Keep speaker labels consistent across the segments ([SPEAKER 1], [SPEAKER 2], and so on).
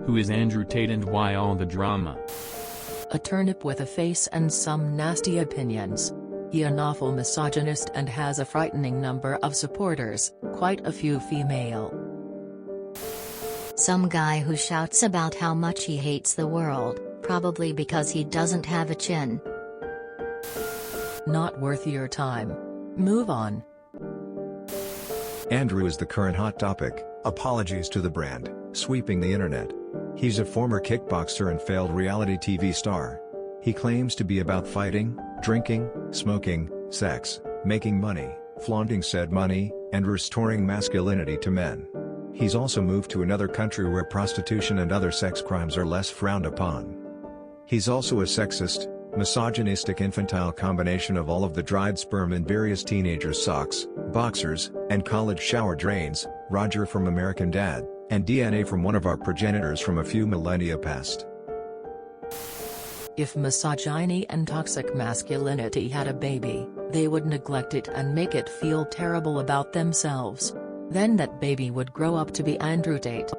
[SPEAKER 1] Who is Andrew Tate and why all the drama?
[SPEAKER 2] A turnip with a face and some nasty opinions. He an awful misogynist and has a frightening number of supporters, quite a few female.
[SPEAKER 3] Some guy who shouts about how much he hates the world, probably because he doesn't have a chin.
[SPEAKER 2] Not worth your time. Move on.
[SPEAKER 4] Andrew is the current hot topic, apologies to the brand, sweeping the internet. He's a former kickboxer and failed reality TV star. He claims to be about fighting, drinking, smoking, sex, making money, flaunting said money, and restoring masculinity to men. He's also moved to another country where prostitution and other sex crimes are less frowned upon. He's also a sexist, misogynistic infantile combination of all of the dried sperm in various teenagers' socks, boxers, and college shower drains, Roger from American Dad, and DNA from one of our progenitors from a few millennia past.
[SPEAKER 2] If misogyny and toxic masculinity had a baby, they would neglect it and make it feel terrible about themselves. Then that baby would grow up to be Andrew Tate.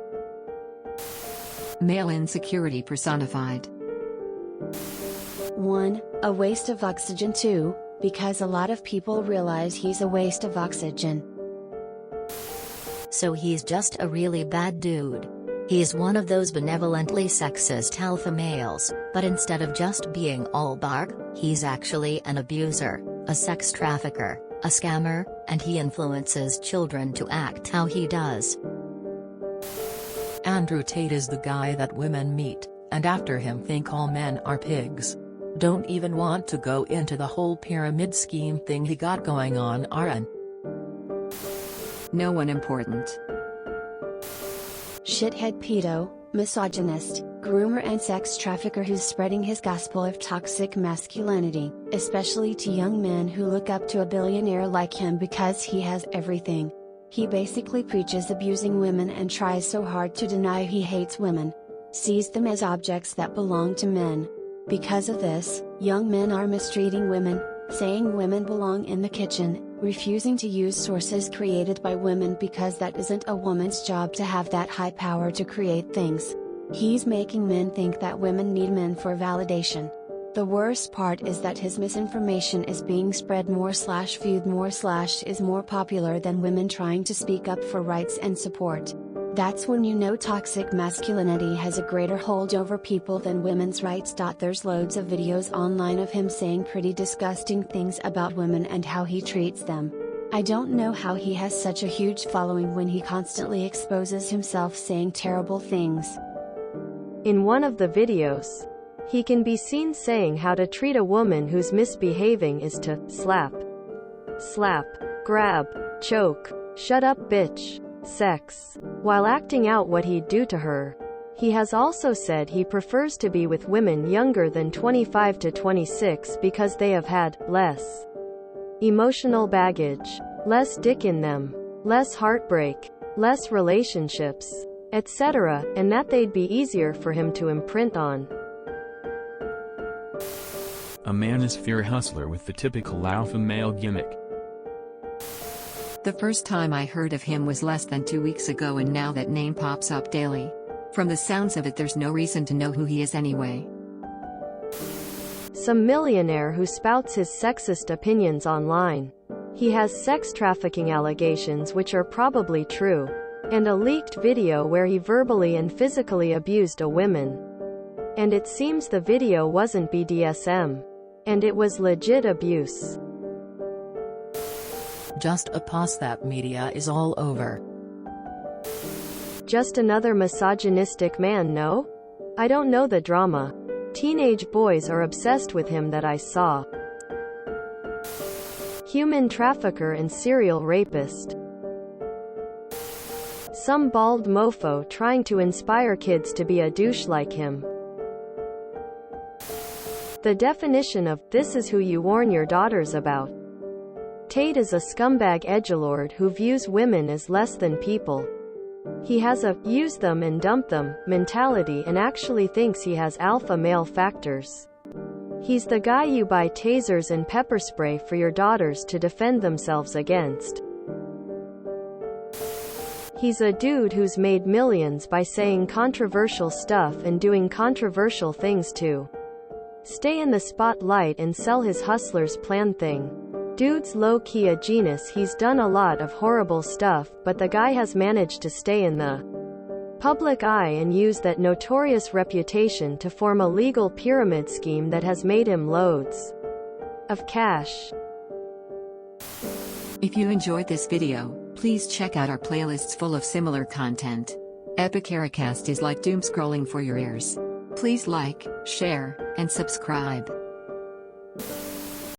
[SPEAKER 5] Male insecurity personified.
[SPEAKER 6] 1. A waste of oxygen. 2. Because a lot of people realize he's a waste of oxygen.
[SPEAKER 3] So he's just a really bad dude. He's one of those benevolently sexist alpha males, but instead of just being all bark, he's actually an abuser, a sex trafficker, a scammer, and he influences children to act how he does.
[SPEAKER 2] Andrew Tate is the guy that women meet, and after him think all men are pigs. Don't even want to go into the whole pyramid scheme thing he got going on. RN.
[SPEAKER 5] No one important.
[SPEAKER 6] Shithead pedo, misogynist, groomer and sex trafficker who's spreading his gospel of toxic masculinity, especially to young men who look up to a billionaire like him because he has everything. He basically preaches abusing women and tries so hard to deny he hates women. Sees them as objects that belong to men. Because of this, young men are mistreating women, saying women belong in the kitchen, refusing to use sources created by women because that isn't a woman's job to have that high power to create things. He's making men think that women need men for validation. The worst part is that his misinformation is being spread more/viewed more/is more popular than women trying to speak up for rights and support. That's when you know toxic masculinity has a greater hold over people than women's rights. There's loads of videos online of him saying pretty disgusting things about women and how he treats them. I don't know how he has such a huge following when he constantly exposes himself saying terrible things.
[SPEAKER 7] In one of the videos, he can be seen saying how to treat a woman who's misbehaving is to slap, grab, choke, shut up bitch, sex, while acting out what he'd do to her. He has also said he prefers to be with women younger than 25 to 26 because they have had less emotional baggage, less dick in them, less heartbreak, less relationships, etc., and that they'd be easier for him to imprint on.
[SPEAKER 1] A manosphere hustler with the typical alpha male gimmick.
[SPEAKER 5] The first time I heard of him was less than 2 weeks ago, and now that name pops up daily. From the sounds of it, there's no reason to know who he is anyway.
[SPEAKER 7] Some millionaire who spouts his sexist opinions online. He has sex trafficking allegations which are probably true, and a leaked video where he verbally and physically abused a woman. And it seems the video wasn't BDSM. And it was legit abuse.
[SPEAKER 2] Just a pause. That media is all over.
[SPEAKER 7] Just another misogynistic man, no? I don't know the drama. Teenage boys are obsessed with him that I saw. Human trafficker and serial rapist. Some bald mofo trying to inspire kids to be a douche like him. The definition of, this is who you warn your daughters about. Tate is a scumbag edgelord who views women as less than people. He has a use them and dump them mentality and actually thinks he has alpha male factors. He's the guy you buy tasers and pepper spray for your daughters to defend themselves against. He's a dude who's made millions by saying controversial stuff and doing controversial things to stay in the spotlight and sell his hustler's plan thing. Dude's low-key a genius. He's done a lot of horrible stuff, but the guy has managed to stay in the public eye and use that notorious reputation to form a legal pyramid scheme that has made him loads of cash.
[SPEAKER 5] If you enjoyed this video, please check out our playlists full of similar content. Epicaricast is like doom scrolling for your ears. Please like, share, and subscribe.